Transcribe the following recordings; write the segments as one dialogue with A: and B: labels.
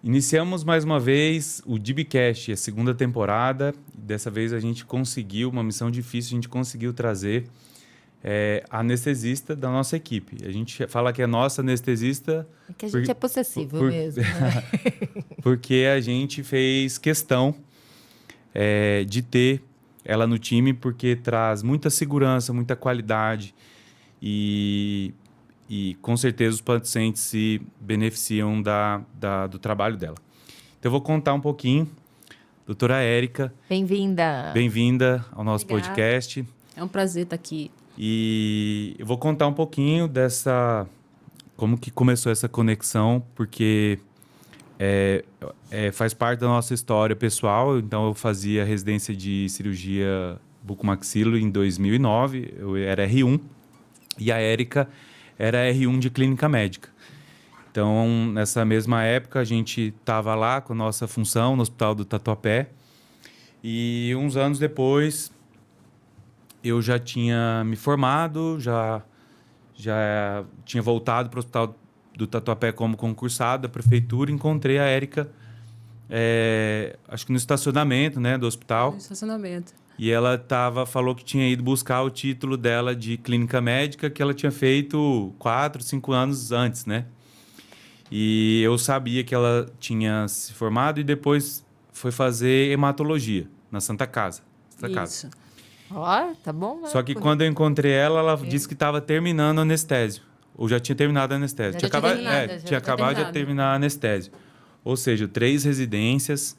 A: Iniciamos mais uma vez o DBcast, a segunda temporada. Dessa vez a gente conseguiu, uma missão difícil, a gente conseguiu trazer a anestesista da nossa equipe. A gente fala que é nossa anestesista...
B: É que a gente é possessivo mesmo, né?
A: Porque a gente fez questão de ter ela no time, porque traz muita segurança, muita qualidade e com certeza os pacientes se beneficiam do trabalho dela. Então eu vou contar um pouquinho. Doutora Érica.
B: Bem-vinda.
A: Bem-vinda ao nosso podcast.
C: É um prazer estar aqui.
A: E eu vou contar um pouquinho como que começou essa conexão, porque faz parte da nossa história pessoal. Então eu fazia residência de cirurgia bucomaxilo em 2009, eu era R1, e a Érica era R1 de clínica médica. Então, nessa mesma época, a gente estava lá com a nossa função no Hospital do Tatuapé. E uns anos depois, eu já tinha me formado, já tinha voltado para o Hospital do Tatuapé como concursado da prefeitura. Encontrei a Érica, acho que no estacionamento, né, do hospital.
C: No estacionamento.
A: E ela falou que tinha ido buscar o título dela de clínica médica que ela tinha feito 4, 5 anos antes, né? E eu sabia que ela tinha se formado e depois foi fazer hematologia na Santa Casa.
C: Isso.
B: Ó, tá bom, né?
A: Só que quando eu encontrei ela disse que estava terminando o anestésio. Ou já tinha terminado a anestésio. Tinha acabado de terminar a anestésio. Ou seja, 3 residências.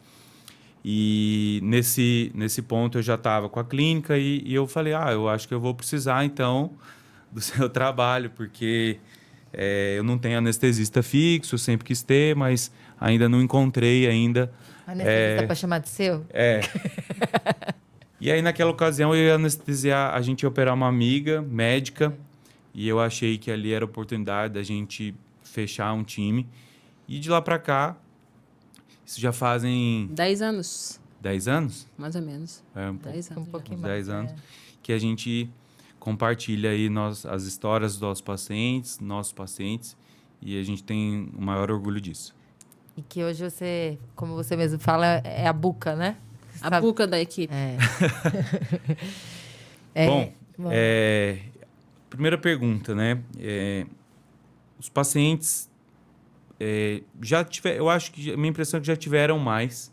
A: E nesse ponto eu já estava com a clínica e eu falei, eu acho que eu vou precisar, então, do seu trabalho, porque eu não tenho anestesista fixo, eu sempre quis ter, mas ainda não encontrei ainda.
B: Anestesista para chamar de seu?
A: E aí, naquela ocasião, eu ia anestesiar, a gente ia operar uma amiga médica, e eu achei que ali era a oportunidade da gente fechar um time. E de lá para cá, isso já fazem...
C: 10 anos.
A: 10 anos?
C: Mais ou menos.
B: 10 anos. Um pouquinho mais.
A: 10 anos. Que a gente compartilha aí as histórias dos nossos pacientes, e a gente tem o maior orgulho disso.
B: E que hoje você, como você mesmo fala, é a buca, né?
C: A buca da equipe.
A: Bom, primeira pergunta, né? Os pacientes... eu acho que a minha impressão é que já tiveram mais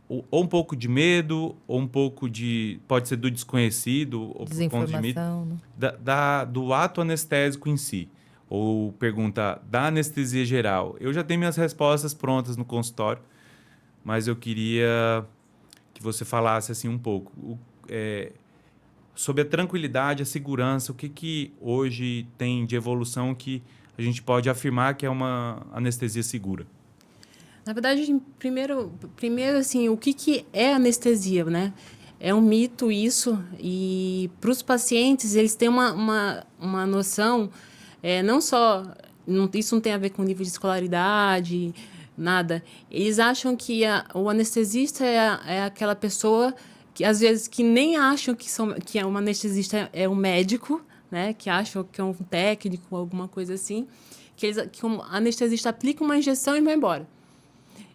A: ou um pouco de medo ou um pouco pode ser do desconhecido ou por conta de medo, do ato anestésico em si, ou pergunta da anestesia geral. Eu já tenho minhas respostas prontas no consultório, mas eu queria que você falasse assim um pouco sobre a tranquilidade, a segurança, o que hoje tem de evolução que a gente pode afirmar que é uma anestesia segura.
C: Na verdade, primeiro assim, o que é anestesia, né? É um mito isso, e para os pacientes, eles têm uma noção, não só... isso não tem a ver com nível de escolaridade, nada. Eles acham que o anestesista é aquela pessoa que, às vezes, que nem acham que é uma anestesista é um médico, né, que acham que é um técnico, alguma coisa assim, que o anestesista aplica uma injeção e vai embora.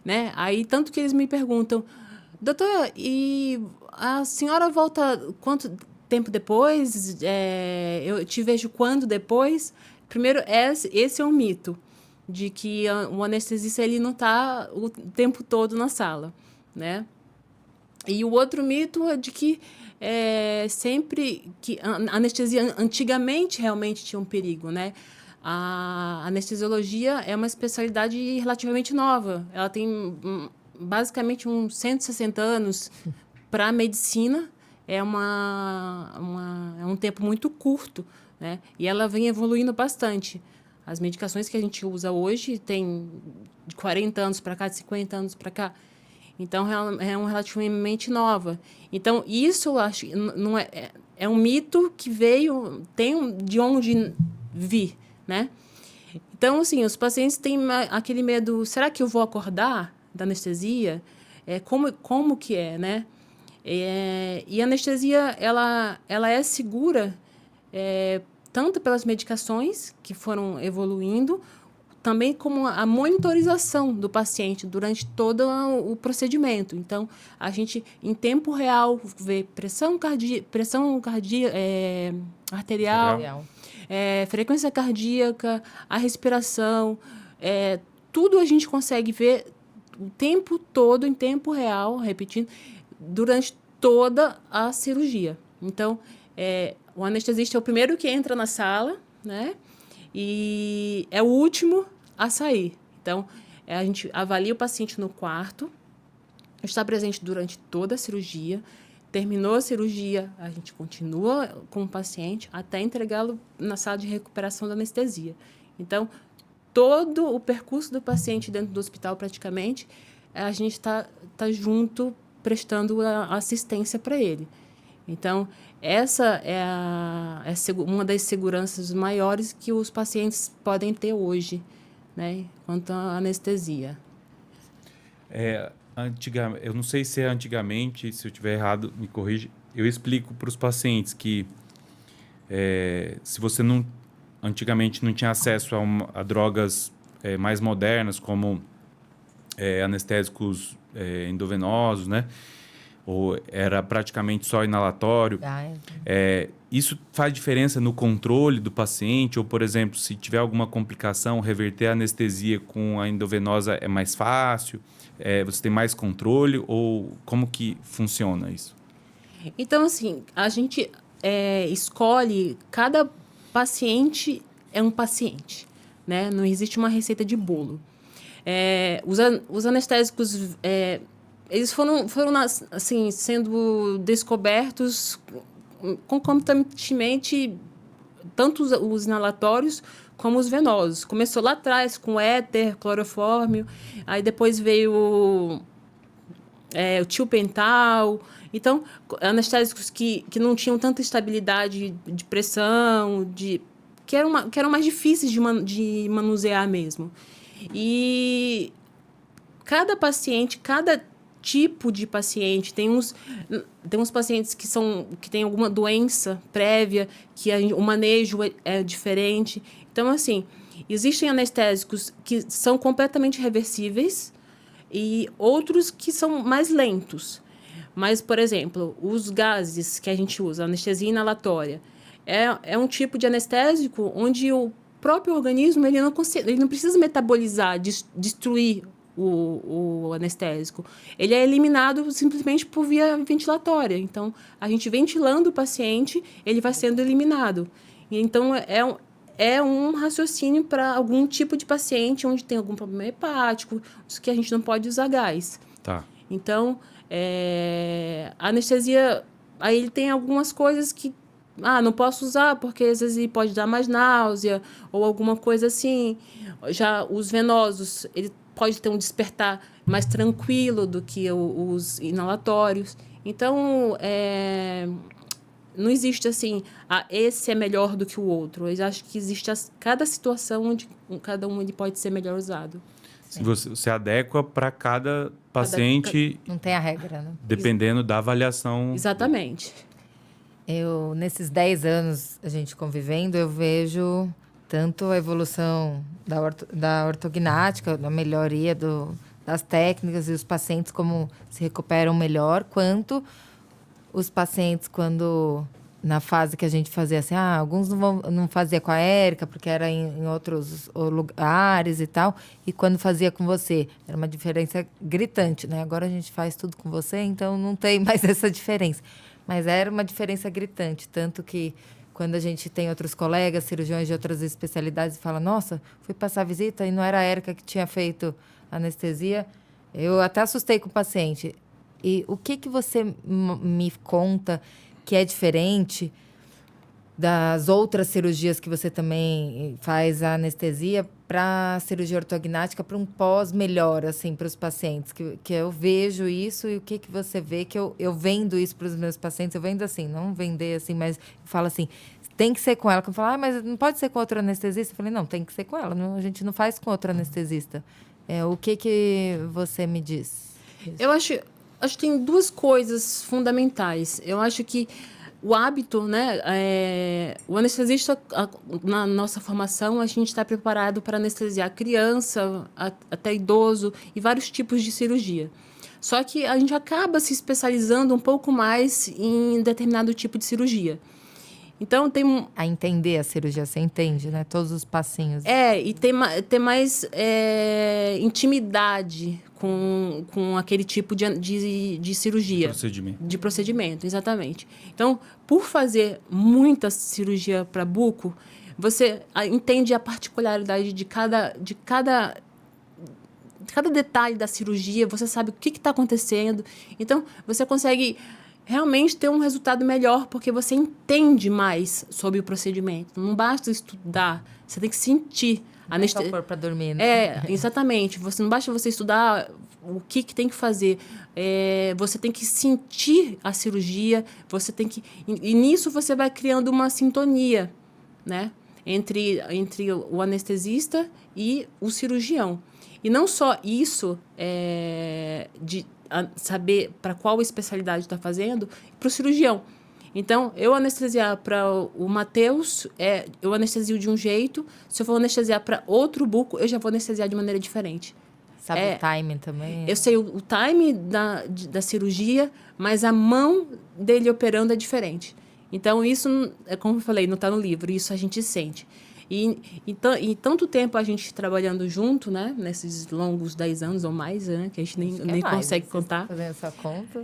C: Né? Aí, tanto que eles me perguntam, doutora, e a senhora volta quanto tempo depois? Eu te vejo quando depois? Primeiro, esse é um mito, de que o anestesista ele não está o tempo todo na sala, né? E o outro mito é de que sempre que a anestesia antigamente realmente tinha um perigo, né? A anestesiologia é uma especialidade relativamente nova. Ela tem basicamente uns 160 anos. Para a medicina é um tempo muito curto, né? E ela vem evoluindo bastante. As medicações que a gente usa hoje tem de 40 anos para cá, de 50 anos para cá. Então, é relativamente nova. Então, isso eu acho não é um mito que tem de onde vir, né? Então, assim, os pacientes têm aquele medo, será que eu vou acordar da anestesia? Como que é, né? E a anestesia, ela é segura tanto pelas medicações que foram evoluindo, também como a monitorização do paciente durante todo o procedimento. Então, a gente, em tempo real, vê pressão cardíaca, arterial, frequência cardíaca, a respiração, tudo a gente consegue ver o tempo todo, em tempo real, repetindo, durante toda a cirurgia. Então, o anestesista é o primeiro que entra na sala, né? E é o último a sair. Então, a gente avalia o paciente no quarto, está presente durante toda a cirurgia. Terminou a cirurgia, a gente continua com o paciente até entregá-lo na sala de recuperação da anestesia. Então, todo o percurso do paciente dentro do hospital, praticamente, a gente está junto, prestando a assistência para ele. Então, essa é uma das seguranças maiores que os pacientes podem ter hoje, né, quanto à anestesia.
A: Eu não sei se é antigamente, se eu estiver errado, me corrige. Eu explico para os pacientes que se você antigamente não tinha acesso a drogas mais modernas, como anestésicos endovenosos, né? Ou era praticamente só inalatório. Isso faz diferença no controle do paciente? Ou, por exemplo, se tiver alguma complicação, reverter a anestesia com a endovenosa é mais fácil? Você tem mais controle? Ou como que funciona isso?
C: Então, assim, a gente escolhe... Cada paciente é um paciente, né? Não existe uma receita de bolo. Os anestésicos... eles foram assim, sendo descobertos concomitantemente, tanto os inalatórios como os venosos. Começou lá atrás com éter, clorofórmio, aí depois veio o tiopental. Então, anestésicos que não tinham tanta estabilidade de pressão, que eram mais difíceis de manusear mesmo. E cada paciente, cada tipo de paciente, tem uns pacientes que têm alguma doença prévia, que o manejo é diferente. Então, assim, existem anestésicos que são completamente reversíveis e outros que são mais lentos. Mas, por exemplo, os gases que a gente usa, anestesia inalatória, é um tipo de anestésico onde o próprio organismo ele não precisa metabolizar, destruir o anestésico. Ele é eliminado simplesmente por via ventilatória. Então, a gente ventilando o paciente, ele vai sendo eliminado. Então, é um raciocínio para algum tipo de paciente onde tem algum problema hepático, que a gente não pode usar gás.
A: Tá.
C: Então, a anestesia, aí ele tem algumas coisas que não posso usar porque às vezes pode dar mais náusea ou alguma coisa assim. Já os venosos, ele pode ter um despertar mais tranquilo do que os inalatórios. Então, não existe assim, esse é melhor do que o outro. Eu acho que existe cada situação onde cada um ele pode ser melhor usado.
A: Você adequa para cada paciente.
B: Não tem a regra, né?
A: Dependendo da avaliação.
C: Exatamente.
B: Nesses 10 anos a gente convivendo, eu vejo tanto a evolução da ortognática, da melhoria das técnicas e os pacientes como se recuperam melhor, quanto os pacientes quando na fase que a gente fazia assim, alguns não fazia com a Érica porque era em outros lugares e tal, e quando fazia com você era uma diferença gritante, né? Agora a gente faz tudo com você, então não tem mais essa diferença, mas era uma diferença gritante, tanto que quando a gente tem outros colegas, cirurgiões de outras especialidades, e fala, nossa, fui passar visita e não era a Érica que tinha feito anestesia, eu até assustei com o paciente. E o que você me conta que é diferente das outras cirurgias que você também faz a anestesia para a cirurgia ortognática, para um pós-melhor, assim, para os pacientes? Que eu vejo isso e o que você vê, que eu vendo isso para os meus pacientes, eu vendo assim, não vender assim, mas eu falo assim, tem que ser com ela. Quando eu falo, mas não pode ser com outro anestesista? Eu falei, não, tem que ser com ela, não, a gente não faz com outro anestesista. O que você me diz?
C: Eu acho que tem duas coisas fundamentais. Eu acho que o hábito, né? O anestesista, na nossa formação, a gente está preparado para anestesiar criança, até idoso e vários tipos de cirurgia. Só que a gente acaba se especializando um pouco mais em determinado tipo de cirurgia. Então, tem...
B: A entender a cirurgia, você entende, né? Todos os passinhos.
C: E ter mais intimidade com aquele tipo de cirurgia. De procedimento, exatamente. Então, por fazer muita cirurgia para buco, você entende a particularidade de cada detalhe da cirurgia, você sabe o que está acontecendo. Então, você consegue realmente ter um resultado melhor, porque você entende mais sobre o procedimento. Não basta estudar, você tem que sentir.
B: Não é só pôr para dormir, né?
C: Exatamente. Não basta você estudar o que tem que fazer. Você tem que sentir a cirurgia, você tem que... E nisso você vai criando uma sintonia, né? Entre o anestesista e o cirurgião. E não só isso, de saber para qual especialidade está fazendo, para o cirurgião. Então, eu anestesiar para o Matheus, eu anestesio de um jeito. Se eu for anestesiar para outro buco, eu já vou anestesiar de maneira diferente.
B: Sabe o timing também?
C: Eu sei o timing da cirurgia, mas a mão dele operando é diferente. Então, isso, como eu falei, não está no livro, isso a gente sente. E tanto tempo a gente trabalhando junto, né? Nesses longos 10 anos ou mais, né? Que a gente nem consegue contar.
B: Fazendo essa conta.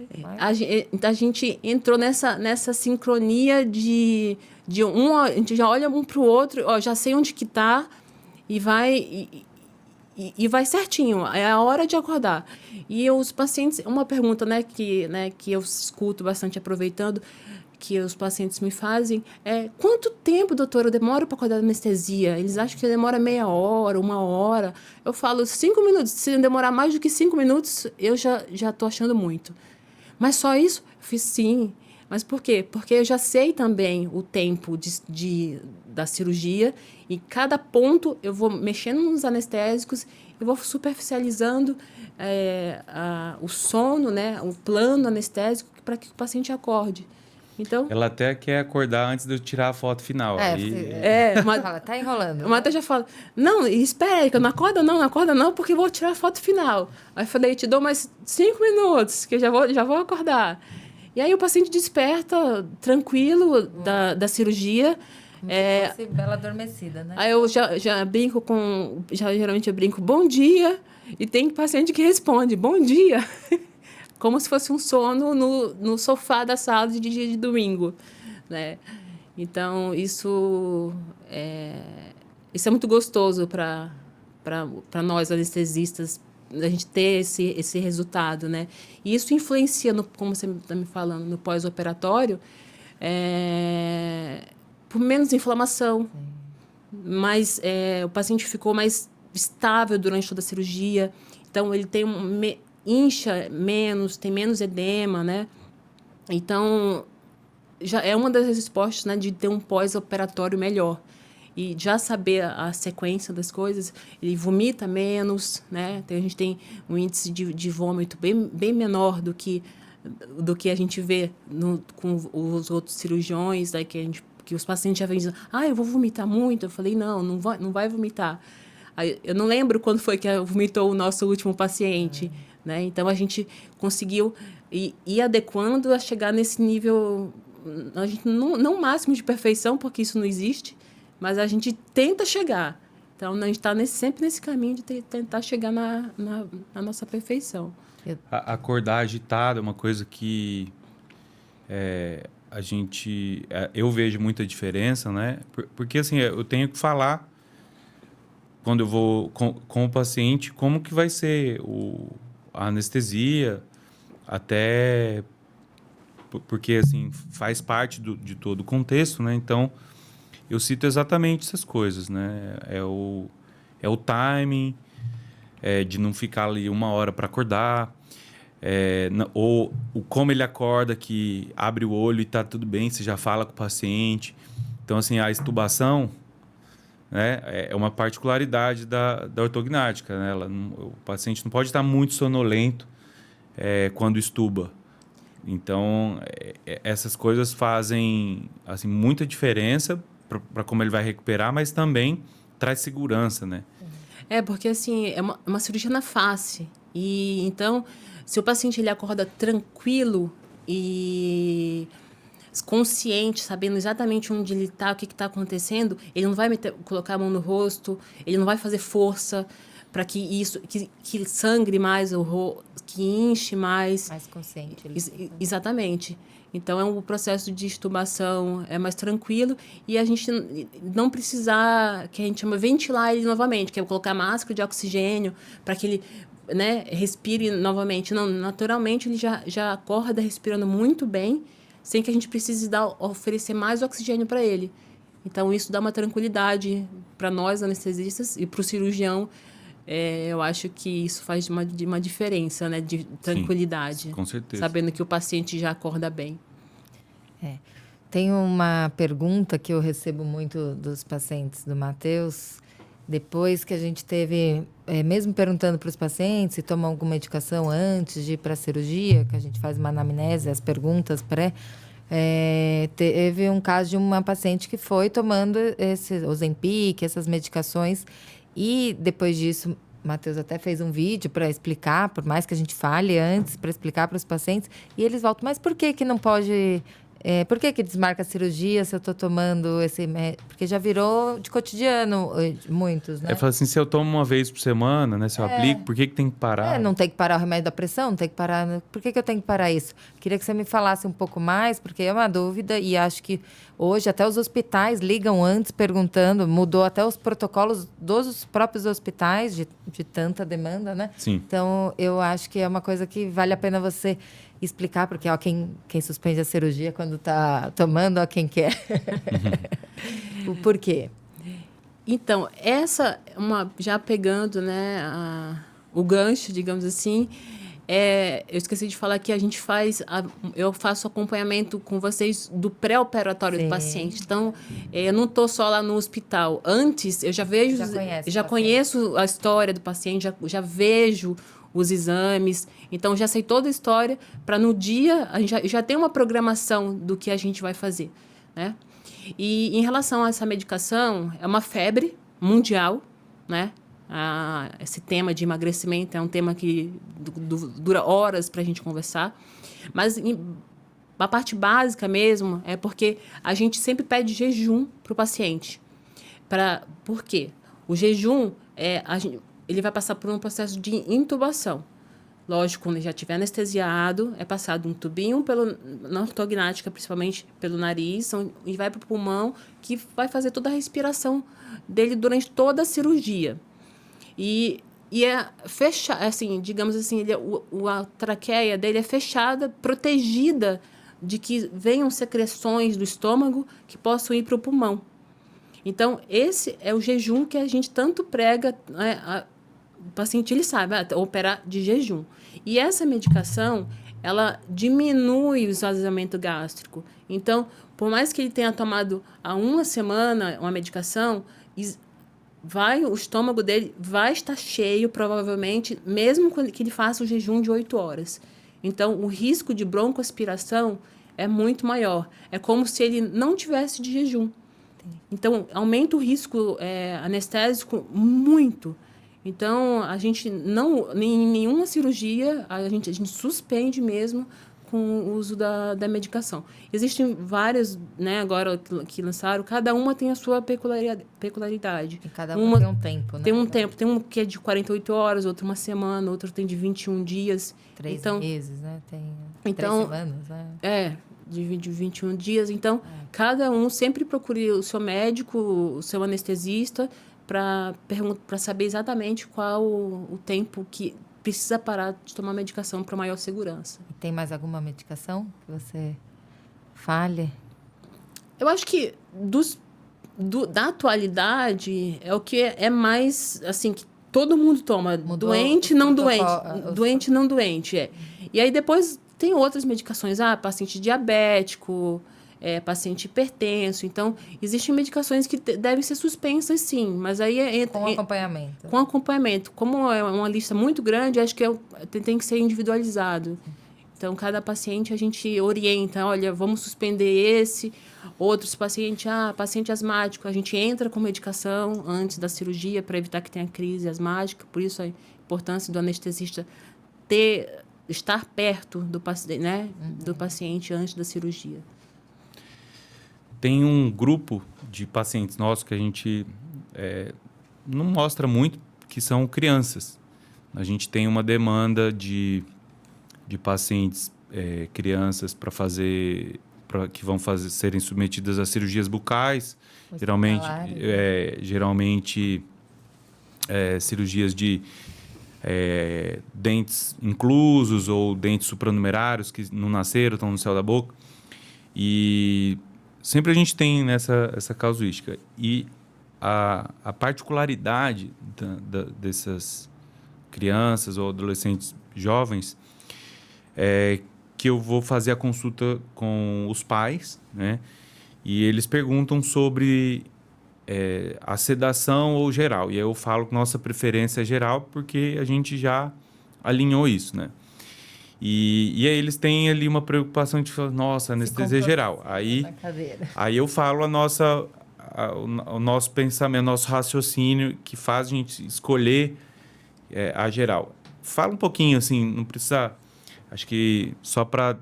C: A gente entrou nessa sincronia de a gente já olha um para o outro, já sei onde que está e vai certinho. É a hora de acordar. E os pacientes... Uma pergunta, que eu escuto bastante aproveitando, que os pacientes me fazem quanto tempo, doutora, eu demoro para acordar da anestesia? Eles acham que demora meia hora, 1 hora. Eu falo 5 minutos. Se demorar mais do que 5 minutos, eu já estou achando muito. Mas só isso? Eu fiz sim. Mas por quê? Porque eu já sei também o tempo da cirurgia e cada ponto eu vou mexendo nos anestésicos, eu vou superficializando o sono, né, o plano anestésico para que o paciente acorde. Então,
A: ela até quer acordar antes de eu tirar a foto final.
B: Fala, tá enrolando.
C: O Matheus já fala, não, espera aí, que eu não acorda não, porque eu vou tirar a foto final. Aí eu falei, te dou mais 5 minutos, que eu já vou acordar. E aí o paciente desperta tranquilo da cirurgia.
B: Como se fosse bela adormecida, né?
C: Aí eu já brinco geralmente eu brinco, bom dia, e tem paciente que responde, bom dia. Como se fosse um sono no sofá da sala de dia de domingo, né? Então, isso é muito gostoso para nós anestesistas, a gente ter esse resultado, né? E isso influencia, como você está me falando, no pós-operatório, por menos inflamação. Mas o paciente ficou mais estável durante toda a cirurgia. Então, ele tem incha menos, tem menos edema, né? Então, já é uma das respostas, né, de ter um pós-operatório melhor. E já saber a sequência das coisas, ele vomita menos, né? Então, a gente tem um índice de vômito bem menor do que a gente vê com os outros cirurgiões, né, que os pacientes já vêm dizendo, eu vou vomitar muito. Eu falei, não vai vomitar. Aí, eu não lembro quando foi que vomitou o nosso último paciente, né? Então, a gente conseguiu ir adequando a chegar nesse nível, a gente não máximo de perfeição, porque isso não existe, mas a gente tenta chegar. Então, a gente está sempre nesse caminho de tentar chegar na nossa perfeição.
A: Acordar agitado é uma coisa que eu vejo muita diferença, né? Porque, assim, eu tenho que falar, quando eu vou com o paciente, como que vai ser a anestesia, até porque, assim, faz parte de todo o contexto, né? Então, eu cito exatamente essas coisas, né? É o timing, de não ficar ali 1 hora para acordar, ou como ele acorda, que abre o olho e está tudo bem, você já fala com o paciente. Então, assim, a extubação, né, é uma particularidade da ortognática, né? O paciente não pode estar muito sonolento quando estuba. Então, essas coisas fazem assim, muita diferença para como ele vai recuperar, mas também traz segurança, né?
C: Porque assim, é uma cirurgia na face. E então, se o paciente ele acorda tranquilo e consciente, sabendo exatamente onde ele está, o que está acontecendo, ele não vai colocar a mão no rosto, ele não vai fazer força para que isso que sangre mais que inche mais.
B: Mais consciente.
C: Exatamente. Então, é um processo de extubação mais tranquilo e a gente não precisar, que a gente chama ventilar ele novamente, que é colocar máscara de oxigênio para que ele, né, respire novamente. Não, naturalmente, ele já acorda respirando muito bem, sem que a gente precise oferecer mais oxigênio para ele. Então, isso dá uma tranquilidade para nós, anestesistas, e para o cirurgião. Eu acho que isso faz uma diferença, né? De tranquilidade.
A: Sim, com certeza.
C: Sabendo que o paciente já acorda bem.
B: Tem uma pergunta que eu recebo muito dos pacientes do Matheus. Depois que a gente teve, mesmo perguntando para os pacientes se tomam alguma medicação antes de ir para a cirurgia, que a gente faz uma anamnese, as perguntas teve um caso de uma paciente que foi tomando esse Ozempic, essas medicações, e depois disso, o Matheus até fez um vídeo para explicar, por mais que a gente fale antes, para explicar para os pacientes, e eles voltam, mas por que não pode... por que desmarca a cirurgia se eu estou tomando esse... Porque já virou de cotidiano muitos, né?
A: Eu falo assim, se eu tomo uma vez por semana, né? Se eu aplico, por que tem que parar?
B: Não tem que parar o remédio da pressão, não tem que parar... Por que eu tenho que parar isso? Queria que você me falasse um pouco mais, porque é uma dúvida e acho que hoje até os hospitais ligam antes perguntando, mudou até os protocolos dos próprios hospitais de tanta demanda, né?
A: Sim.
B: Então, eu acho que é uma coisa que vale a pena você explicar, porque quem suspende a cirurgia quando está tomando, quem quer. O porquê.
C: Então, já pegando, né, o gancho, digamos assim, eu esqueci de falar que a gente eu faço acompanhamento com vocês do pré-operatório do paciente. Então, eu não estou só lá no hospital. Antes, eu já vejo, já conheço a história do paciente, já vejo os exames. Então, já sei toda a história para no dia, a gente já tem uma programação do que a gente vai fazer, né? E em relação a essa medicação, é uma febre mundial, né? Esse tema de emagrecimento é um tema que dura horas para a gente conversar. Mas a parte básica mesmo é porque a gente sempre pede jejum para o paciente. Por quê? O jejum, ele vai passar por um processo de intubação. Lógico, quando ele já estiver anestesiado, é passado um tubinho na ortognática, principalmente pelo nariz, e vai para o pulmão, que vai fazer toda a respiração dele durante toda a cirurgia. E é fechado, assim, digamos assim, a traqueia dele é fechada, protegida de que venham secreções do estômago que possam ir para o pulmão. Então, esse é o jejum que a gente tanto prega, né? O paciente, ele sabe, operar de jejum. E essa medicação, ela diminui o esvaziamento gástrico. Então, por mais que ele tenha tomado há uma semana uma medicação, o estômago dele vai estar cheio, provavelmente, mesmo que ele faça o jejum de 8 horas. Então, o risco de broncoaspiração é muito maior. É como se ele não tivesse de jejum. Então, aumenta o risco anestésico muito. Então, a gente em nenhuma cirurgia, a gente suspende mesmo com o uso da medicação. Existem várias, né, agora que lançaram, cada uma tem a sua peculiaridade.
B: E cada uma tem um tempo, né?
C: Tem um tempo, tem um que é de 48 horas, outro uma semana, outro tem de 21 dias.
B: 3 meses, né? Tem 3 semanas, né?
C: De 21 dias. Então, cada um sempre procure o seu médico, o seu anestesista, para saber exatamente qual o tempo que precisa parar de tomar medicação para maior segurança.
B: E tem mais alguma medicação que você fale?
C: Eu acho que da atualidade é o que é mais, assim, que todo mundo toma.
B: Mudou
C: doente, não doente. Doente, não doente, E aí depois tem outras medicações. Paciente diabético, paciente hipertenso. Então, existem medicações que devem ser suspensas, sim. Mas aí
B: com acompanhamento.
C: Com acompanhamento. Como é uma lista muito grande, acho que tem que ser individualizado. Então, cada paciente a gente orienta, olha, vamos suspender esse. Outros pacientes, paciente asmático, a gente entra com medicação antes da cirurgia para evitar que tenha crise asmática. Por isso a importância do anestesista estar perto do paciente, né, do paciente antes da cirurgia.
A: Tem um grupo de pacientes nossos que a gente não mostra muito, que são crianças. A gente tem uma demanda de pacientes, crianças, que vão serem submetidas a cirurgias bucais, geralmente cirurgias de dentes inclusos ou dentes supranumerários que não nasceram, estão no céu da boca. E sempre a gente tem essa casuística. E a particularidade dessas crianças ou adolescentes jovens é que eu vou fazer a consulta com os pais, né? E eles perguntam sobre a sedação ou geral. E aí eu falo que nossa preferência é geral porque a gente já alinhou isso, né? E aí eles têm ali uma preocupação de falar, nossa, anestesia geral. Aí eu falo o nosso pensamento, nosso raciocínio que faz a gente escolher a geral. Fala um pouquinho, assim, não precisa... Acho que só para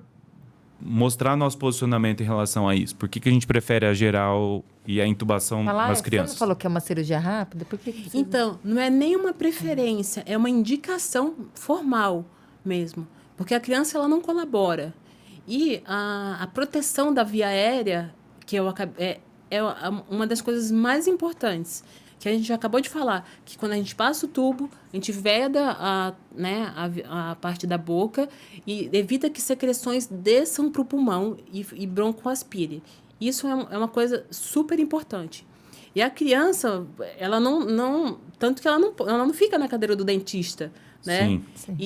A: mostrar nosso posicionamento em relação a isso. Por que a gente prefere a geral e a intubação nas crianças?
B: Você não falou que é uma cirurgia rápida? Por que você...
C: Então, não é nem uma preferência, é uma indicação formal mesmo. Porque a criança ela não colabora. E a proteção da via aérea, que é uma das coisas mais importantes, que a gente já acabou de falar, que quando a gente passa o tubo, a gente veda a parte da boca e evita que secreções desçam para o pulmão e bronco aspire. Isso é uma coisa super importante. E a criança, ela não tanto que ela não fica na cadeira do dentista, né?
A: Sim.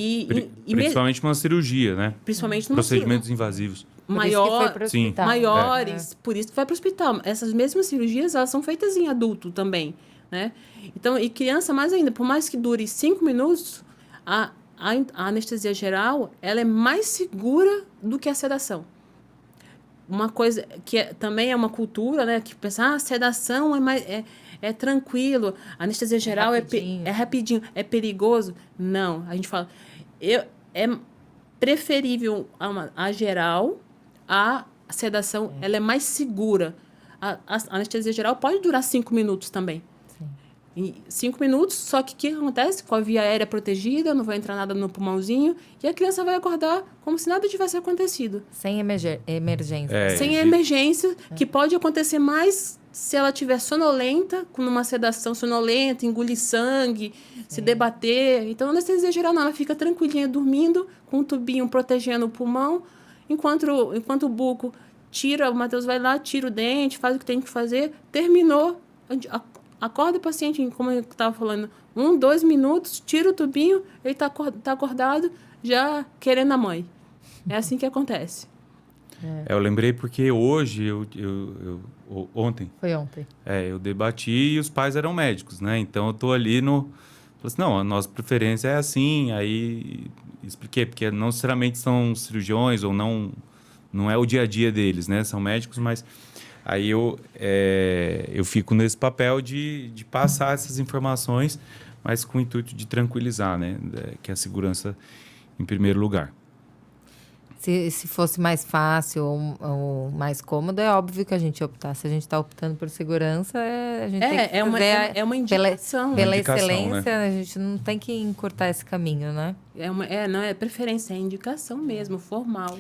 A: Principalmente numa cirurgia, né?
C: Principalmente numa
A: procedimentos invasivos.
C: Maiores, por isso que vai para o hospital. Essas mesmas cirurgias, elas são feitas em adulto também, né? Então, e criança mais ainda, por mais que dure 5 minutos, a anestesia geral, ela é mais segura do que a sedação. Uma coisa que também é uma cultura, né? Que pensa, sedação é tranquilo, a anestesia geral é rapidinho, é perigoso. Não, a gente fala, é preferível a geral, a sedação, ela é mais segura. A anestesia geral pode durar 5 minutos também. Em 5 minutos, só que o que acontece? Com a via aérea protegida, não vai entrar nada no pulmãozinho e a criança vai acordar como se nada tivesse acontecido.
B: Sem emergência.
C: Sem emergência, que pode acontecer mais se ela estiver sonolenta, com uma sedação sonolenta, engolir sangue, se debater. Então, a anestesia geral não, ela fica tranquilinha, dormindo, com um tubinho protegendo o pulmão, enquanto o buco o Matheus vai lá, tira o dente, faz o que tem que fazer, terminou, acorda o paciente, como eu estava falando, 1, 2 minutos, tira o tubinho, ele está acordado, já querendo a mãe. É assim que acontece.
A: Eu lembrei porque hoje, ontem...
B: Foi ontem.
A: Eu debati e os pais eram médicos, né? Então, eu estou ali falei assim, não, a nossa preferência é assim. Aí, expliquei, porque não necessariamente são cirurgiões ou não é o dia a dia deles, né? São médicos, mas... Aí eu fico nesse papel de passar essas informações, mas com o intuito de tranquilizar, né? Que é a segurança em primeiro lugar.
B: Se fosse mais fácil ou mais cômodo, é óbvio que a gente optar. Se a gente está optando por segurança, a gente tem que fazer
C: uma indicação.
B: Pela
A: indicação,
B: excelência,
A: né?
B: A gente não tem que encurtar esse caminho, né?
C: Não é preferência, é indicação mesmo, formal.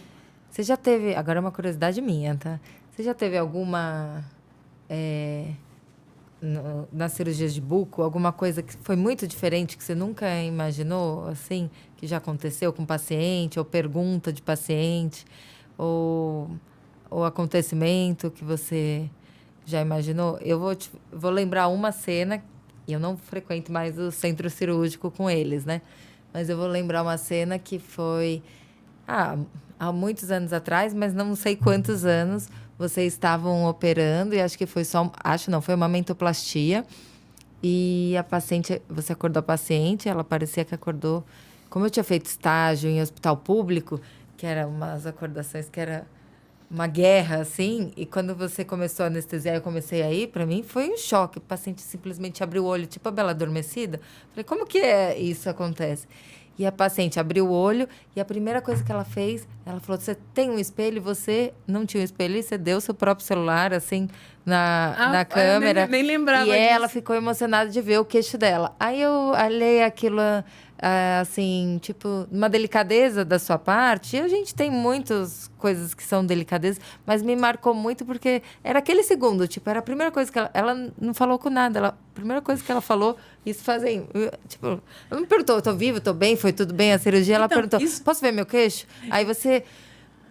B: Você já teve... Agora é uma curiosidade minha, tá? Você já teve alguma... nas cirurgias de buco, alguma coisa que foi muito diferente, que você nunca imaginou, assim, que já aconteceu com paciente, ou pergunta de paciente, ou acontecimento que você já imaginou? Eu vou lembrar uma cena, e eu não frequento mais o centro cirúrgico com eles, né? Mas eu vou lembrar uma cena que foi... há muitos anos atrás, mas não sei quantos anos... Vocês estavam operando e acho que foi foi uma mentoplastia. E você acordou a paciente, ela parecia que acordou... Como eu tinha feito estágio em hospital público, que era umas acordações que era uma guerra, assim, e quando você começou a anestesiar, eu comecei a ir, para mim foi um choque. O paciente simplesmente abriu o olho, tipo a Bela Adormecida. Falei, como que isso acontece? E a paciente abriu o olho e a primeira coisa que ela fez, ela falou, você tem um espelho e você não tinha um espelho e você deu seu próprio celular, assim, na câmera.
C: Nem lembrava
B: e
C: disso.
B: ela ficou emocionada de ver o queixo dela. Aí eu olhei aquilo, assim, tipo, uma delicadeza da sua parte. E a gente tem muitas coisas que são delicadezas, mas me marcou muito porque era aquele segundo, tipo, era a primeira coisa que ela não falou com nada. A primeira coisa que ela falou, isso fazem, tipo, ela não me perguntou, tô viva, tô bem, foi tudo bem a cirurgia? Ela perguntou, posso ver meu queixo? Aí você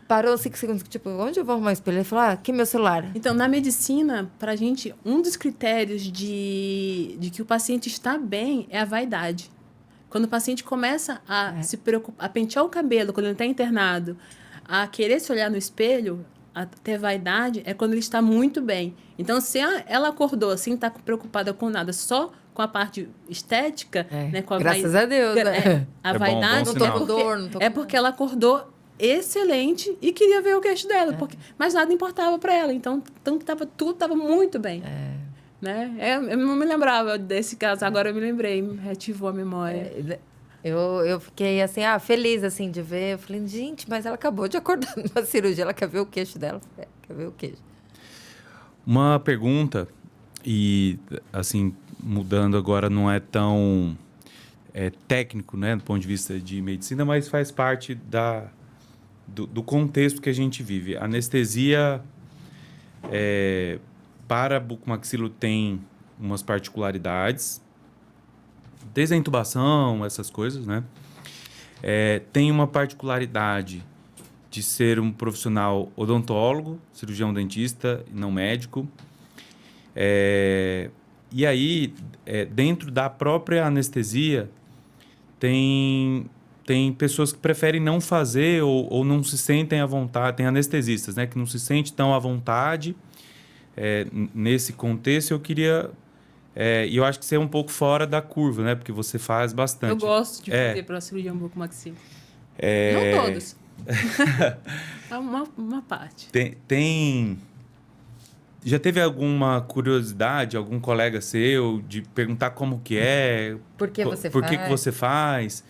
B: parou 5 segundos, tipo, onde eu vou arrumar o espelho? Ele falou, aqui meu celular.
C: Então, na medicina, pra gente, um dos critérios de que o paciente está bem é a vaidade. Quando o paciente começa a se preocupar, a pentear o cabelo, quando ele está internado, a querer se olhar no espelho, a ter vaidade, é quando ele está muito bem. Então, se ela acordou assim, está preocupada com nada, só com a parte estética, né, com a
B: graças a Deus, né?
C: A
A: É
C: vaidade,
A: bom
B: não tô com dor, não tô
C: é porque ela acordou excelente e queria ver o queixo dela, mas nada importava para ela. Então tudo estava muito bem. Né? Eu não me lembrava desse caso, agora eu me lembrei, me reativou a memória.
B: Eu fiquei assim, feliz assim de ver. Eu falei, gente, mas ela acabou de acordar numa cirurgia, ela quer ver o queixo dela. Quer ver o queixo.
A: Uma pergunta, e assim, mudando agora, não é tão técnico, né, do ponto de vista de medicina, mas faz parte do contexto que a gente vive. A anestesia para bucomaxilo tem umas particularidades, desde a intubação, essas coisas, né? Tem uma particularidade de ser um profissional odontólogo, cirurgião dentista, não médico. E aí, dentro da própria anestesia, tem pessoas que preferem não fazer ou não se sentem à vontade. Tem anestesistas, né, que não se sentem tão à vontade. Nesse contexto, eu queria... E eu acho que você é um pouco fora da curva, né? Porque você faz bastante.
C: Eu gosto de fazer para cirurgião bucomaxilo. Não todos. É uma parte.
A: Já teve alguma curiosidade, algum colega seu, de perguntar como que é?
B: Por que você
A: por
B: faz?
A: que você faz?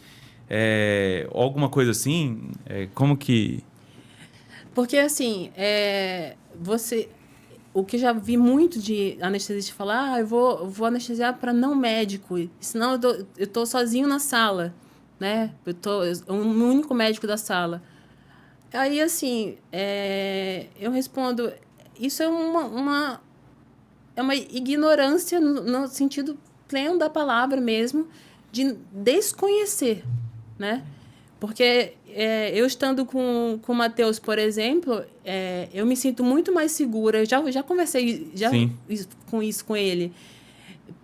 A: Alguma coisa assim? Como que...
C: Porque, assim, o que eu já vi muito de anestesista falar, eu vou anestesiar para não médico, senão eu tô sozinho na sala, né? Eu o único médico da sala. Aí, assim, eu respondo, isso é uma ignorância no sentido pleno da palavra mesmo, de desconhecer, né? Porque eu estando com o Matheus, por exemplo, eu me sinto muito mais segura. Eu já conversei com ele.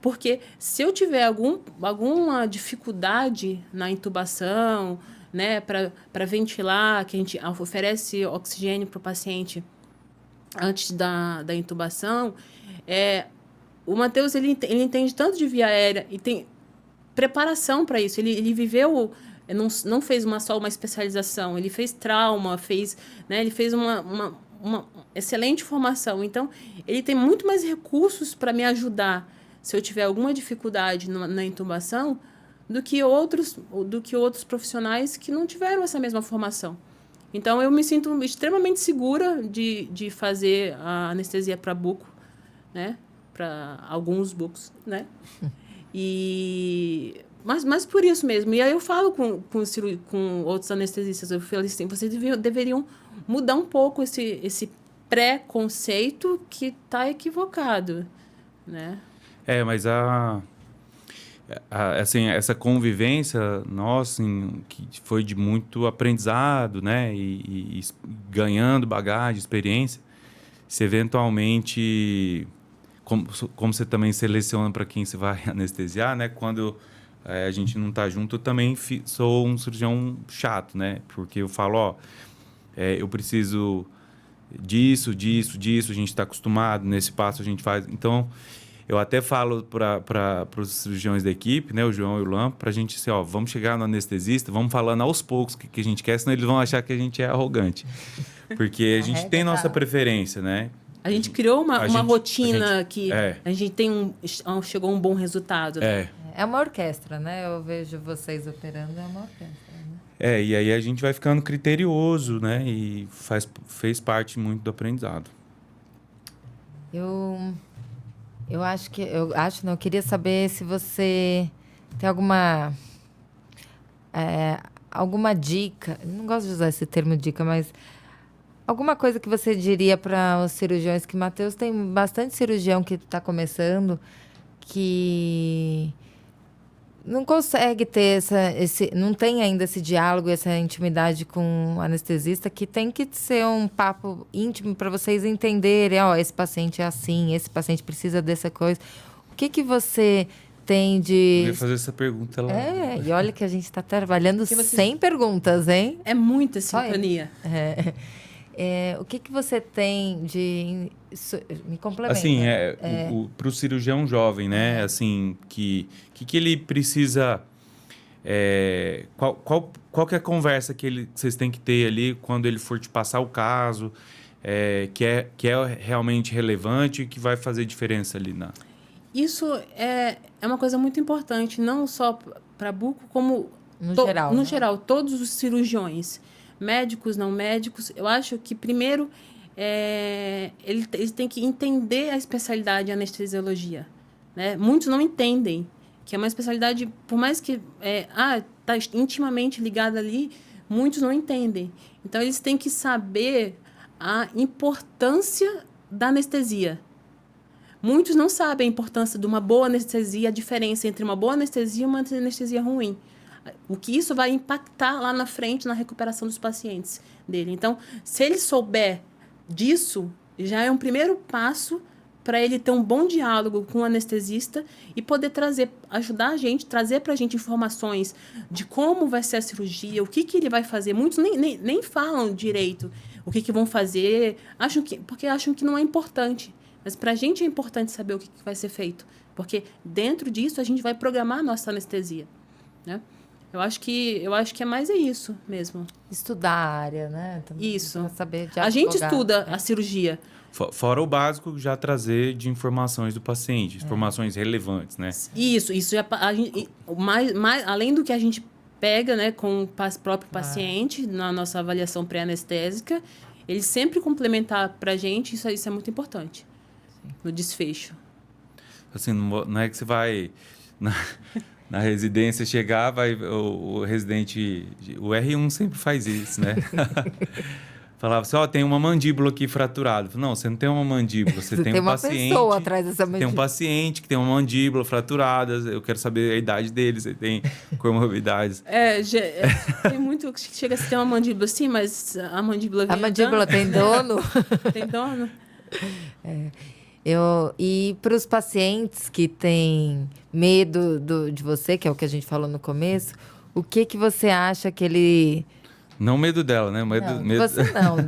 C: Porque se eu tiver alguma dificuldade na intubação, né, para ventilar, que a gente oferece oxigênio para o paciente antes da intubação, o Matheus ele entende tanto de via aérea e tem preparação para isso. Ele viveu... Não fez só uma especialização, ele fez trauma, né, ele fez uma excelente formação. Então, ele tem muito mais recursos para me ajudar se eu tiver alguma dificuldade na intubação do que outros profissionais que não tiveram essa mesma formação. Então, eu me sinto extremamente segura de fazer a anestesia para buco, né, para alguns bucos, né? Mas por isso mesmo. E aí eu falo com outros anestesistas, eu falo assim, vocês deveriam mudar um pouco esse pré-conceito que está equivocado, né?
A: Mas assim, essa convivência nossa, que foi de muito aprendizado, né? E ganhando bagagem, experiência, se eventualmente, como você também seleciona para quem você vai anestesiar, né? Quando a gente não tá junto, eu também sou um cirurgião chato, né? Porque eu falo, eu preciso disso, a gente está acostumado, nesse passo a gente faz. Então, Eu até falo para os cirurgiões da equipe, né, o João e o Lampo, para a gente assim, ó, vamos chegar no anestesista, vamos falando aos poucos o que a gente quer, senão eles vão achar que a gente é arrogante. Porque a gente tem nossa preferência, né?
C: A gente criou uma rotina que
A: é.
C: a gente chegou a um bom resultado. Né?
B: É uma orquestra, né? Eu vejo vocês operando, é uma orquestra. Né?
A: E aí a gente vai ficando criterioso, né? E fez parte muito do aprendizado.
B: Eu queria saber se você tem alguma dica, não gosto de usar esse termo dica, mas alguma coisa que você diria para os cirurgiões, que Matheus tem bastante cirurgião que está começando, que não consegue ter não tem ainda esse diálogo, essa intimidade com o anestesista, que tem que ser um papo íntimo para vocês entenderem, esse paciente é assim, esse paciente precisa dessa coisa. O que você tem de...
A: Eu ia fazer essa pergunta lá.
B: E olha que a gente está trabalhando sem perguntas, hein?
C: É muita sincronia.
B: O que você tem de... Me complementa.
A: Assim, para o cirurgião jovem, né? Assim, que ele precisa... Qual que é a conversa que vocês têm que ter ali quando ele for te passar o caso, que é realmente relevante e que vai fazer diferença ali na...
C: Isso é uma coisa muito importante, não só para buco, como...
B: No
C: geral, todos os cirurgiões, médicos, não médicos. Eu acho que, primeiro, eles têm que entender a especialidade de anestesiologia. Né? Muitos não entendem que é uma especialidade, por mais que está intimamente ligada ali, muitos não entendem. Então, eles têm que saber a importância da anestesia. Muitos não sabem a importância de uma boa anestesia, a diferença entre uma boa anestesia e uma anestesia ruim. O que isso vai impactar lá na frente na recuperação dos pacientes dele. Então, se ele souber disso, já é um primeiro passo para ele ter um bom diálogo com o anestesista e poder ajudar a gente, trazer para a gente informações de como vai ser a cirurgia, o que ele vai fazer. Muitos nem falam direito o que vão fazer, porque acham que não é importante. Mas para a gente é importante saber o que vai ser feito, porque dentro disso a gente vai programar a nossa anestesia, né? Eu acho que é mais isso mesmo.
B: Estudar a área, né?
C: Também, isso.
B: Pra saber
C: a gente estuda a cirurgia.
A: Fora o básico, já trazer de informações do paciente, informações relevantes, né?
C: Isso já, além do que a gente pega, né, com o próprio paciente na nossa avaliação pré-anestésica, ele sempre complementar para a gente, isso é muito importante. No desfecho.
A: Assim, não é que você vai na residência chegar, o residente, o R1 sempre faz isso, né? Falava assim, tem uma mandíbula aqui fraturada. Não, você não tem uma mandíbula, você tem um paciente. Tem uma
B: pessoa atrás dessa mandíbula.
A: Tem um paciente que tem uma mandíbula fraturada, eu quero saber a idade dele, você tem comorbidades.
C: Tem muito que chega a ter uma mandíbula assim, mas a mandíbula...
B: A mandíbula tem dono?
C: Tem dono.
B: E para os pacientes que têm medo de você, que é o que a gente falou no começo, o que você acha que ele...
A: Não medo dela, né? Medo...
B: Você não,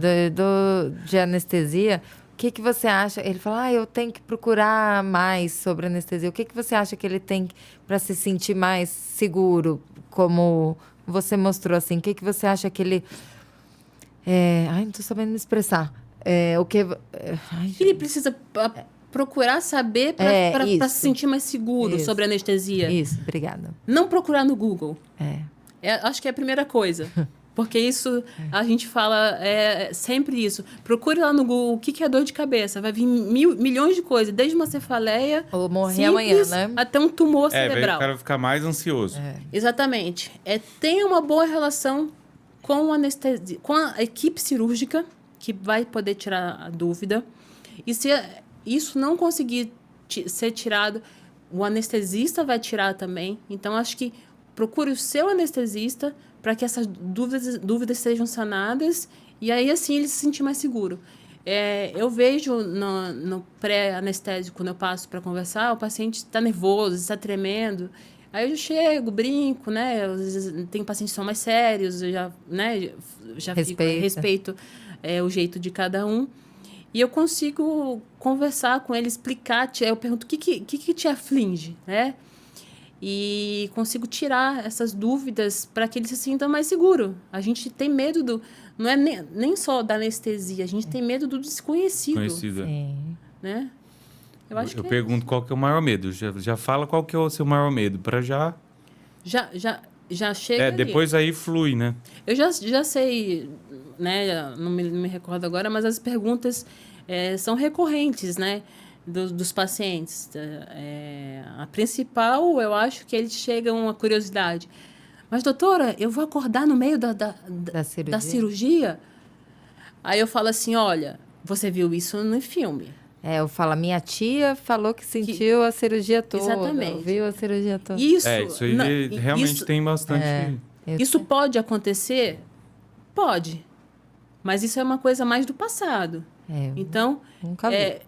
B: de anestesia. O que você acha? Ele fala, eu tenho que procurar mais sobre anestesia. O que você acha que ele tem para se sentir mais seguro, como você mostrou assim? O que você acha que ele... não estou sabendo me expressar.
C: Ele precisa procurar saber para se sentir mais seguro sobre a anestesia.
B: Isso, obrigada.
C: Não procurar no Google. Acho que é a primeira coisa. Porque isso, a gente fala sempre isso. Procure lá no Google o que é dor de cabeça. Vai vir milhões de coisas, desde uma cefaleia
B: ou morrer amanhã, né?
C: Até um tumor cerebral.
A: O cara ficar mais ansioso.
C: Exatamente. Tenha uma boa relação com a equipe cirúrgica, que vai poder tirar a dúvida. E se isso não conseguir ser tirado, o anestesista vai tirar também. Então, acho que procure o seu anestesista para que essas dúvidas sejam sanadas e aí, assim, ele se sentir mais seguro. Eu vejo no pré-anestésico, quando eu passo para conversar, o paciente está nervoso, está tremendo. Aí eu chego, brinco, né? Às vezes tem pacientes que são mais sérios, eu já respeito o jeito de cada um. E eu consigo conversar com ele, explicar, eu pergunto o que te aflige, né? E consigo tirar essas dúvidas para que ele se sinta mais seguro. A gente tem medo não é nem só da anestesia, a gente tem medo do desconhecido.
A: Conhecido.
B: Sim.
C: Né? Eu acho
A: Eu
C: que
A: pergunto qual que é o maior medo. Já fala qual que é o seu maior medo, para já...
C: Já chega ali.
A: Depois aí flui, né?
C: Eu já sei, né? Não me recordo agora, mas as perguntas são recorrentes, né? Dos pacientes. A principal, eu acho que eles chegam a uma curiosidade. Mas, doutora, eu vou acordar no meio da cirurgia? Aí eu falo assim, olha, você viu isso no filme.
B: Eu falo, minha tia falou que sentiu a cirurgia toda.
C: Exatamente.
B: Viu a cirurgia toda.
C: Isso
A: aí realmente tem bastante...
C: Isso pode acontecer? Pode. Mas isso é uma coisa mais do passado. Então...
B: Nunca vi.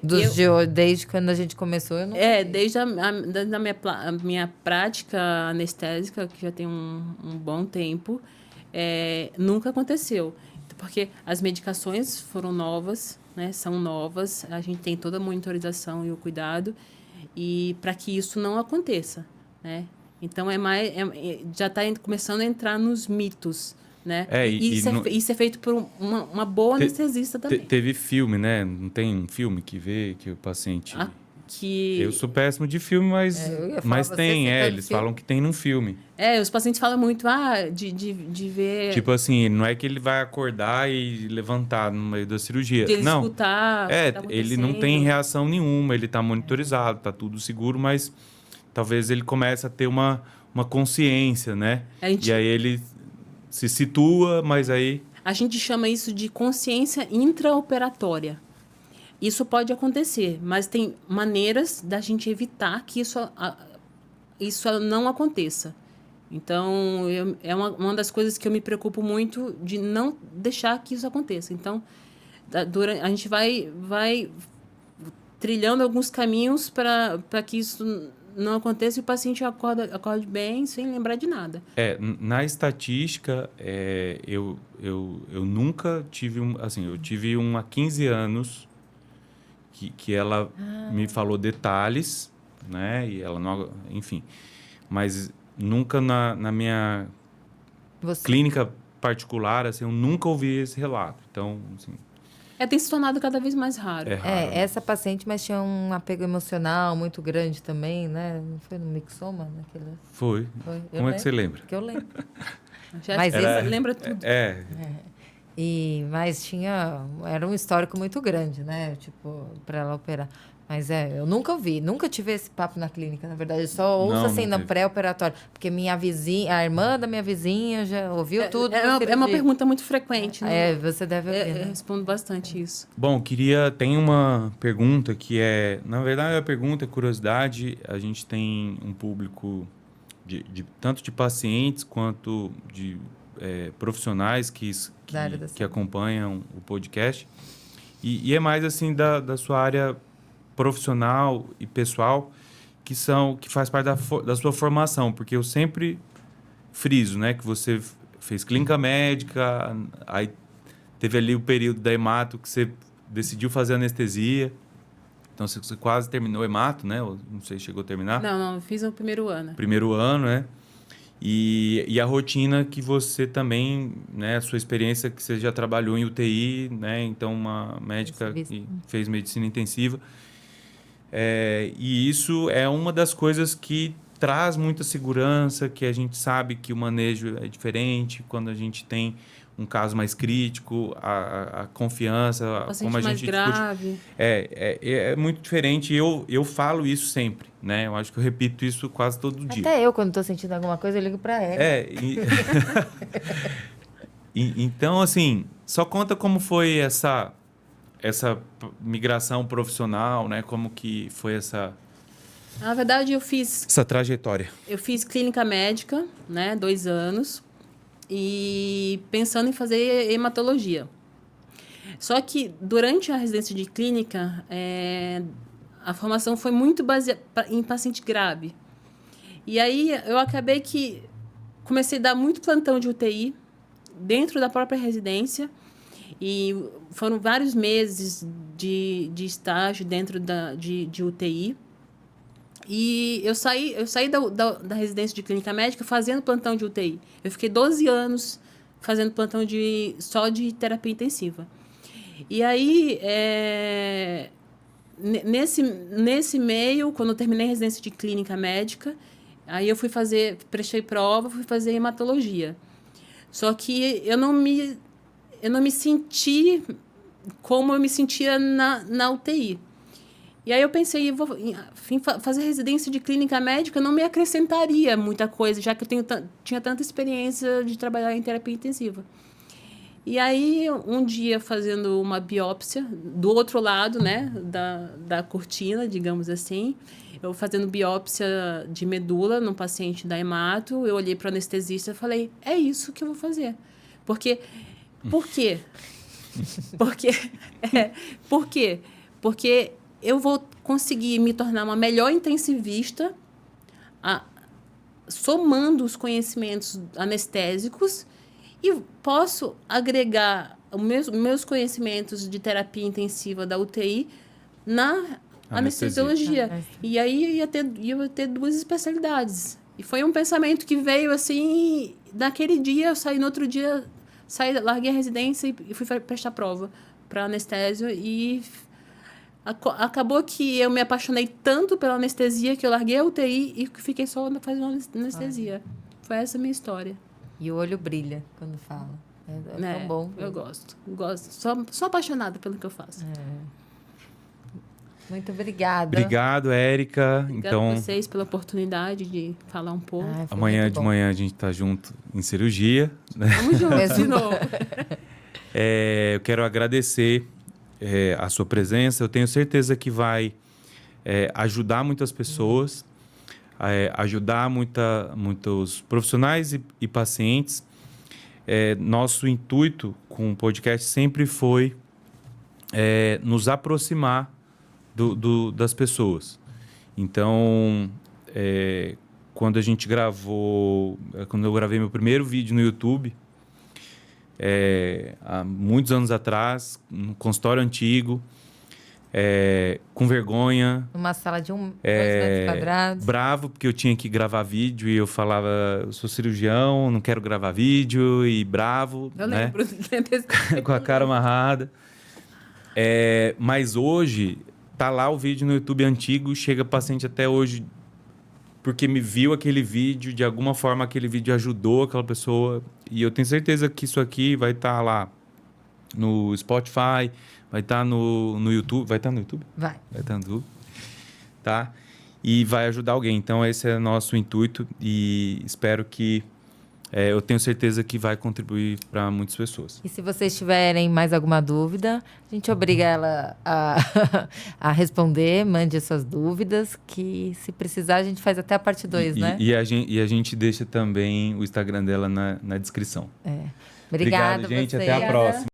B: Desde quando a gente começou, eu não vi.
C: Desde a minha prática anestésica, que já tem um bom tempo, nunca aconteceu. Porque as medicações foram novas, né? São novas, a gente tem toda a monitorização e o cuidado, e para que isso não aconteça, né? Então, já está começando a entrar nos mitos, né? Isso é feito por uma boa anestesista também.
A: Teve filme, né? Não tem um filme que vê que o paciente... Eu sou péssimo de filme, mas tem, eles falam que tem num filme.
C: Os pacientes falam muito, de ver...
A: Tipo assim, não é que ele vai acordar e levantar no meio da cirurgia.
C: De ele
A: não.
C: escutar.
A: Ele não tem reação nenhuma, ele tá monitorizado, tá tudo seguro, mas talvez ele comece a ter uma consciência, né? E aí ele se situa, mas aí...
C: A gente chama isso de consciência intraoperatória. Isso pode acontecer, mas tem maneiras da gente evitar que isso não aconteça. Então, é uma das coisas que eu me preocupo muito de não deixar que isso aconteça. Então, a gente vai trilhando alguns caminhos para que isso não aconteça e o paciente acorde bem sem lembrar de nada.
A: Na estatística, eu nunca tive eu tive há 15 anos... Que ela me falou detalhes, né? E ela não... Enfim. Mas nunca na minha clínica particular, assim, eu nunca ouvi esse relato. Então, assim...
C: Tem se tornado cada vez mais raro.
B: Essa paciente, mas tinha um apego emocional muito grande também, né? Não foi no mixoma?
A: Foi. Como é que você lembra?
B: Porque eu lembro.
C: Mas lembra tudo.
B: Mas era um histórico muito grande, né? Tipo, para ela operar. Mas eu nunca ouvi, nunca tive esse papo na clínica, na verdade. Eu só ouço assim no pré-operatório. Porque minha vizinha, a irmã da minha vizinha já ouviu tudo.
C: É uma pergunta muito frequente, né?
B: Você deve ouvir.
C: Eu respondo bastante isso.
A: Bom, tem uma pergunta que na verdade, a pergunta é curiosidade. A gente tem um público tanto de pacientes quanto de profissionais que acompanham o podcast. E é mais assim da sua área profissional e pessoal que faz parte da sua formação, porque eu sempre friso, né, que você fez clínica médica, aí teve ali o período da hemato que você decidiu fazer anestesia, então você quase terminou hemato, né? Não sei se chegou a terminar.
C: Não, eu fiz o primeiro ano.
A: Primeiro ano, né? E a rotina que você também, né, a sua experiência que você já trabalhou em UTI, né, então uma médica que fez medicina intensiva. E isso é uma das coisas que traz muita segurança, que a gente sabe que o manejo é diferente, quando a gente tem um caso mais crítico, a confiança, como a gente discute.
C: Grave.
A: É muito diferente. Eu falo isso sempre, né? Eu acho que eu repito isso quase todo dia.
B: Até eu, quando estou sentindo alguma coisa, eu ligo para ela.
A: Então, assim, só conta como foi essa migração profissional, né? Como que foi essa...
C: Na verdade, essa
A: trajetória.
C: Eu fiz clínica médica, né? 2 anos. E pensando em fazer hematologia. Só que durante a residência de clínica, a formação foi muito baseada em paciente grave. E aí eu acabei que comecei a dar muito plantão de UTI dentro da própria residência E foram vários meses de estágio dentro de UTI. E eu saí da residência de clínica médica fazendo plantão de UTI. Eu fiquei 12 anos fazendo plantão só de terapia intensiva. E aí, nesse meio, quando eu terminei a residência de clínica médica, aí eu prestei prova, fui fazer hematologia. Só que eu não me senti como eu me sentia na UTI. E aí eu pensei, fazer residência de clínica médica não me acrescentaria muita coisa, já que eu tinha tanta experiência de trabalhar em terapia intensiva. E aí, um dia, fazendo uma biópsia, do outro lado, né, da cortina, digamos assim, eu fazendo biópsia de medula num paciente da hemato, eu olhei para o anestesista e falei, é isso que eu vou fazer. Por quê? Por quê? Porque eu vou conseguir me tornar uma melhor intensivista, somando os conhecimentos anestésicos, e posso agregar os meus conhecimentos de terapia intensiva da UTI na anestesiologia. E aí ia ter 2 especialidades. E foi um pensamento que veio assim, naquele dia, eu saí no outro dia, larguei a residência e fui prestar prova para anestésio. E acabou que eu me apaixonei tanto pela anestesia que eu larguei a UTI e fiquei só fazendo anestesia. Foi essa a minha história.
B: E o olho brilha quando fala. É tão bom.
C: Eu gosto. Sou apaixonada pelo que eu faço.
B: Muito obrigada.
A: Obrigado, Érica.
C: Obrigada a vocês pela oportunidade de falar um pouco.
A: Amanhã de manhã a gente está junto em cirurgia.
C: Vamos juntos de novo.
A: Eu quero agradecer a sua presença. Eu tenho certeza que vai ajudar muitas pessoas, ajudar muitos profissionais e pacientes. Nosso intuito com o podcast sempre foi nos aproximar das pessoas. Então, quando eu gravei meu primeiro vídeo no YouTube, há muitos anos atrás, num consultório antigo, com vergonha.
B: Numa sala de 2 metros quadrados.
A: Bravo, porque eu tinha que gravar vídeo e eu falava, eu sou cirurgião, não quero gravar vídeo, e bravo,
C: eu
A: né?
C: lembro.
A: Com a cara amarrada. Mas hoje, tá lá o vídeo no YouTube antigo, chega paciente até hoje porque me viu aquele vídeo, de alguma forma aquele vídeo ajudou aquela pessoa, e eu tenho certeza que isso aqui vai estar lá no Spotify, vai estar no YouTube. Vai estar no YouTube?
B: Vai
A: estar no YouTube. Tá? E vai ajudar alguém. Então, esse é o nosso intuito e espero que... eu tenho certeza que vai contribuir para muitas pessoas.
B: E se vocês tiverem mais alguma dúvida, a gente obriga ela a responder, mande as suas dúvidas, que se precisar a gente faz até a parte 2, né?
A: E a gente deixa também o Instagram dela na descrição.
B: Obrigada,
A: obrigado, gente.
B: vocês.
A: Até a próxima.